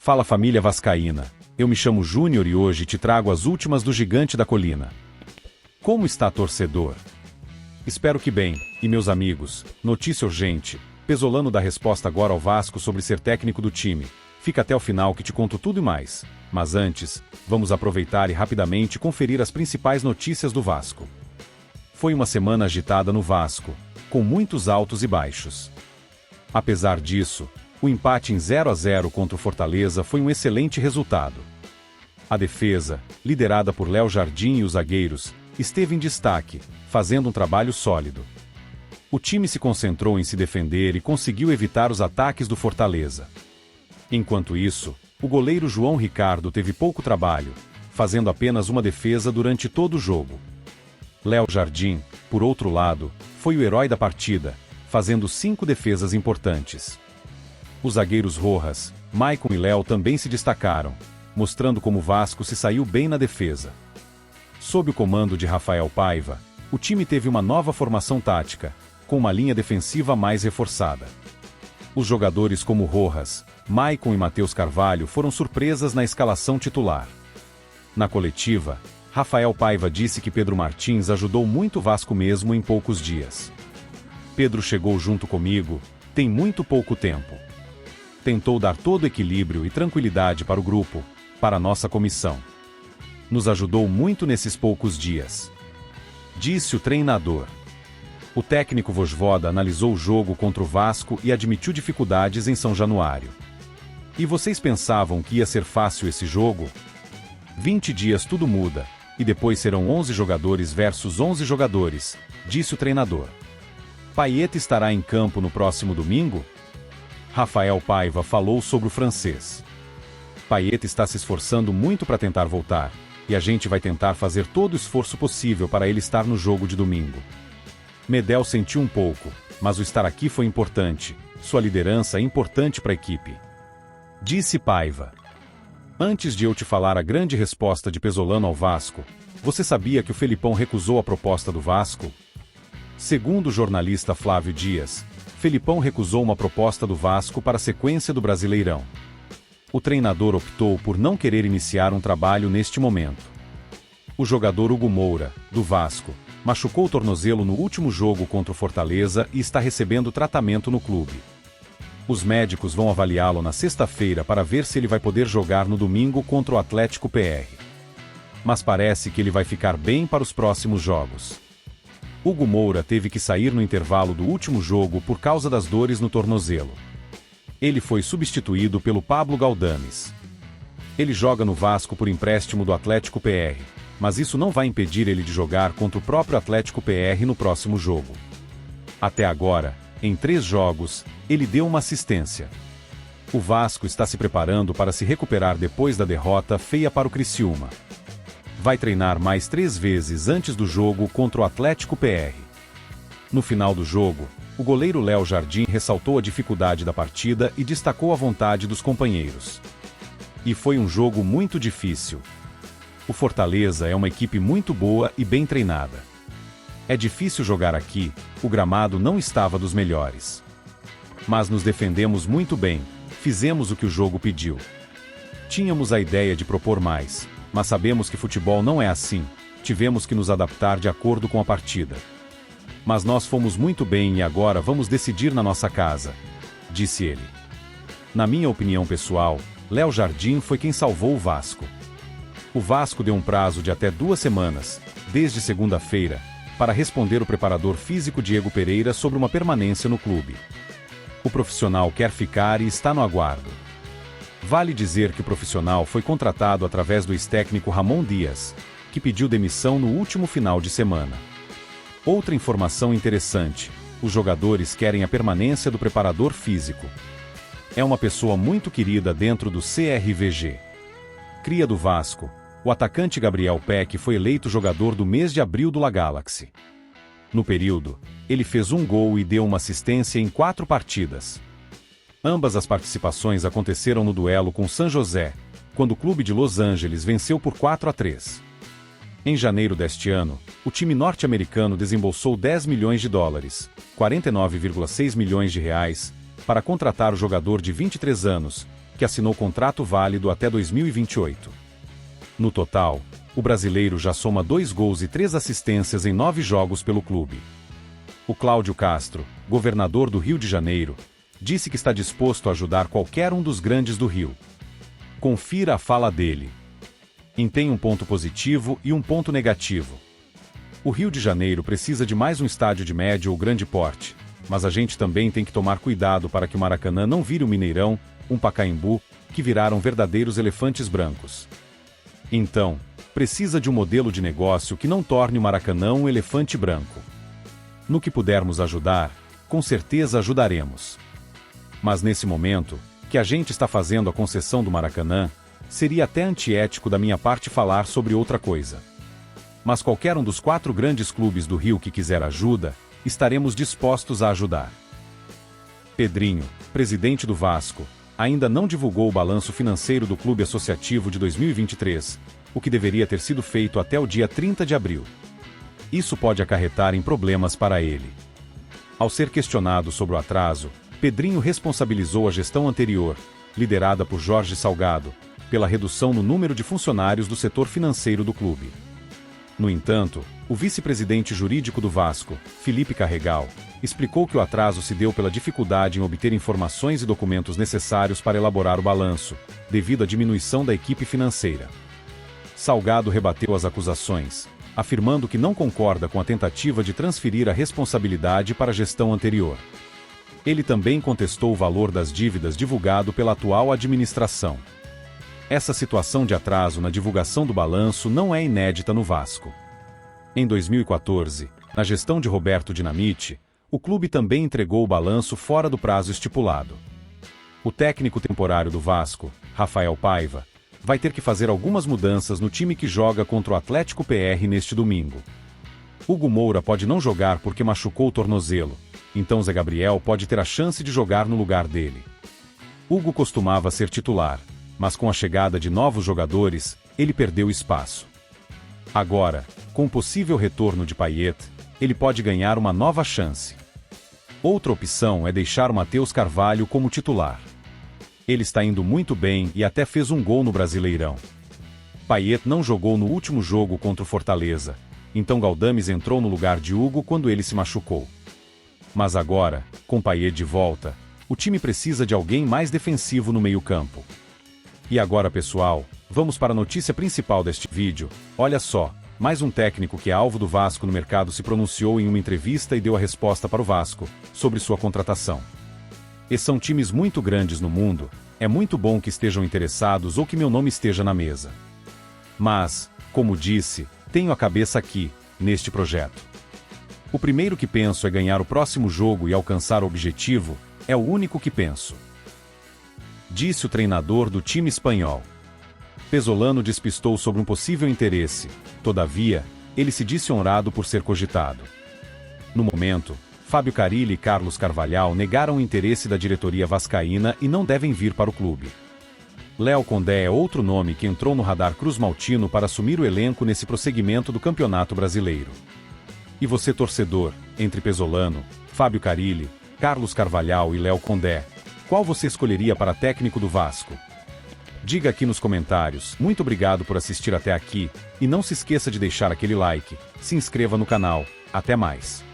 Fala família vascaína, eu me chamo Júnior e hoje te trago as últimas do Gigante da Colina. Como está torcedor? Espero que bem, e meus amigos, notícia urgente, Pesolano dá resposta agora ao Vasco sobre ser técnico do time. Fica até o final que te conto tudo e mais, mas antes, vamos aproveitar e rapidamente conferir as principais notícias do Vasco. Foi uma semana agitada no Vasco, com muitos altos e baixos. Apesar disso, o empate em 0-0 contra o Fortaleza foi um excelente resultado. A defesa, liderada por Léo Jardim e os zagueiros, esteve em destaque, fazendo um trabalho sólido. O time se concentrou em se defender e conseguiu evitar os ataques do Fortaleza. Enquanto isso, o goleiro João Ricardo teve pouco trabalho, fazendo apenas uma defesa durante todo o jogo. Léo Jardim, por outro lado, foi o herói da partida, fazendo 5 defesas importantes. Os zagueiros Rojas, Maicon e Léo também se destacaram, mostrando como o Vasco se saiu bem na defesa. Sob o comando de Rafael Paiva, o time teve uma nova formação tática, com uma linha defensiva mais reforçada. Os jogadores como Rojas, Maicon e Matheus Carvalho foram surpresas na escalação titular. Na coletiva, Rafael Paiva disse que Pedro Martins ajudou muito o Vasco mesmo em poucos dias. Pedro chegou junto comigo, tem muito pouco tempo. Tentou dar todo equilíbrio e tranquilidade para o grupo, para a nossa comissão. Nos ajudou muito nesses poucos dias. Disse o treinador. O técnico Vojvoda analisou o jogo contra o Vasco e admitiu dificuldades em São Januário. E vocês pensavam que ia ser fácil esse jogo? 20 dias tudo muda, e depois serão 11 jogadores versus 11 jogadores, disse o treinador. Payet estará em campo no próximo domingo? Rafael Paiva falou sobre o francês. Payet está se esforçando muito para tentar voltar, e a gente vai tentar fazer todo o esforço possível para ele estar no jogo de domingo. Medel sentiu um pouco, mas o estar aqui foi importante, sua liderança é importante para a equipe. Disse Paiva. Antes de eu te falar a grande resposta de Pesolano ao Vasco, você sabia que o Felipão recusou a proposta do Vasco? Segundo o jornalista Flávio Dias, Felipão recusou uma proposta do Vasco para a sequência do Brasileirão. O treinador optou por não querer iniciar um trabalho neste momento. O jogador Hugo Moura, do Vasco, machucou o tornozelo no último jogo contra o Fortaleza e está recebendo tratamento no clube. Os médicos vão avaliá-lo na sexta-feira para ver se ele vai poder jogar no domingo contra o Atlético PR. Mas parece que ele vai ficar bem para os próximos jogos. Hugo Moura teve que sair no intervalo do último jogo por causa das dores no tornozelo. Ele foi substituído pelo Pablo Galdames. Ele joga no Vasco por empréstimo do Atlético PR, mas isso não vai impedir ele de jogar contra o próprio Atlético PR no próximo jogo. Até agora, em 3 jogos, ele deu uma assistência. O Vasco está se preparando para se recuperar depois da derrota feia para o Criciúma. Vai treinar mais 3 vezes antes do jogo contra o Atlético PR. No final do jogo, o goleiro Léo Jardim ressaltou a dificuldade da partida e destacou a vontade dos companheiros. E foi um jogo muito difícil. O Fortaleza é uma equipe muito boa e bem treinada. É difícil jogar aqui, o gramado não estava dos melhores. Mas nos defendemos muito bem, fizemos o que o jogo pediu. Tínhamos a ideia de propor mais, mas sabemos que futebol não é assim, tivemos que nos adaptar de acordo com a partida. Mas nós fomos muito bem e agora vamos decidir na nossa casa, disse ele. Na minha opinião pessoal, Léo Jardim foi quem salvou o Vasco. O Vasco deu um prazo de até 2 semanas, desde segunda-feira, para responder o preparador físico Diego Pereira sobre uma permanência no clube. O profissional quer ficar e está no aguardo. Vale dizer que o profissional foi contratado através do ex-técnico Ramon Dias, que pediu demissão no último final de semana. Outra informação interessante, os jogadores querem a permanência do preparador físico. É uma pessoa muito querida dentro do CRVG. Cria do Vasco, o atacante Gabriel Peck foi eleito jogador do mês de abril do La Galaxy. No período, ele fez 1 gol e deu uma assistência em 4 partidas. Ambas as participações aconteceram no duelo com San José, quando o clube de Los Angeles venceu por 4-3. Em janeiro deste ano, o time norte-americano desembolsou 10 milhões de dólares, 49,6 milhões de reais, para contratar o jogador de 23 anos, que assinou contrato válido até 2028. No total, o brasileiro já soma 2 gols e 3 assistências em 9 jogos pelo clube. O Cláudio Castro, governador do Rio de Janeiro, disse que está disposto a ajudar qualquer um dos grandes do Rio. Confira a fala dele. Tem um ponto positivo e um ponto negativo. O Rio de Janeiro precisa de mais um estádio de médio ou grande porte, mas a gente também tem que tomar cuidado para que o Maracanã não vire um Mineirão, um Pacaembu, que viraram verdadeiros elefantes brancos. Então, precisa de um modelo de negócio que não torne o Maracanã um elefante branco. No que pudermos ajudar, com certeza ajudaremos. Mas nesse momento, que a gente está fazendo a concessão do Maracanã, seria até antiético da minha parte falar sobre outra coisa. Mas qualquer um dos 4 grandes clubes do Rio que quiser ajuda, estaremos dispostos a ajudar. Pedrinho, presidente do Vasco, ainda não divulgou o balanço financeiro do clube associativo de 2023, o que deveria ter sido feito até o dia 30 de abril. Isso pode acarretar em problemas para ele. Ao ser questionado sobre o atraso, Pedrinho responsabilizou a gestão anterior, liderada por Jorge Salgado, pela redução no número de funcionários do setor financeiro do clube. No entanto, o vice-presidente jurídico do Vasco, Felipe Carregal, explicou que o atraso se deu pela dificuldade em obter informações e documentos necessários para elaborar o balanço, devido à diminuição da equipe financeira. Salgado rebateu as acusações, afirmando que não concorda com a tentativa de transferir a responsabilidade para a gestão anterior. Ele também contestou o valor das dívidas divulgado pela atual administração. Essa situação de atraso na divulgação do balanço não é inédita no Vasco. Em 2014, na gestão de Roberto Dinamite, o clube também entregou o balanço fora do prazo estipulado. O técnico temporário do Vasco, Rafael Paiva, vai ter que fazer algumas mudanças no time que joga contra o Atlético PR neste domingo. Hugo Moura pode não jogar porque machucou o tornozelo, então Zé Gabriel pode ter a chance de jogar no lugar dele. Hugo costumava ser titular, mas com a chegada de novos jogadores, ele perdeu espaço. Agora, com o possível retorno de Payet, ele pode ganhar uma nova chance. Outra opção é deixar o Matheus Carvalho como titular. Ele está indo muito bem e até fez um gol no Brasileirão. Payet não jogou no último jogo contra o Fortaleza, então Galdames entrou no lugar de Hugo quando ele se machucou. Mas agora, com Payet de volta, o time precisa de alguém mais defensivo no meio-campo. E agora, pessoal, vamos para a notícia principal deste vídeo. Olha só, mais um técnico que é alvo do Vasco no mercado se pronunciou em uma entrevista e deu a resposta para o Vasco, sobre sua contratação. E são times muito grandes no mundo, é muito bom que estejam interessados ou que meu nome esteja na mesa. Mas, como disse, tenho a cabeça aqui, neste projeto. O primeiro que penso é ganhar o próximo jogo e alcançar o objetivo, é o único que penso. Disse o treinador do time espanhol. Pesolano despistou sobre um possível interesse, todavia, ele se disse honrado por ser cogitado. No momento, Fábio Carille e Carlos Carvalhal negaram o interesse da diretoria vascaína e não devem vir para o clube. Léo Condé é outro nome que entrou no radar cruzmaltino para assumir o elenco nesse prosseguimento do Campeonato Brasileiro. E você, torcedor, entre Pesolano, Fábio Carille, Carlos Carvalhal e Léo Condé, qual você escolheria para técnico do Vasco? Diga aqui nos comentários. Muito obrigado por assistir até aqui, e não se esqueça de deixar aquele like, se inscreva no canal. Até mais.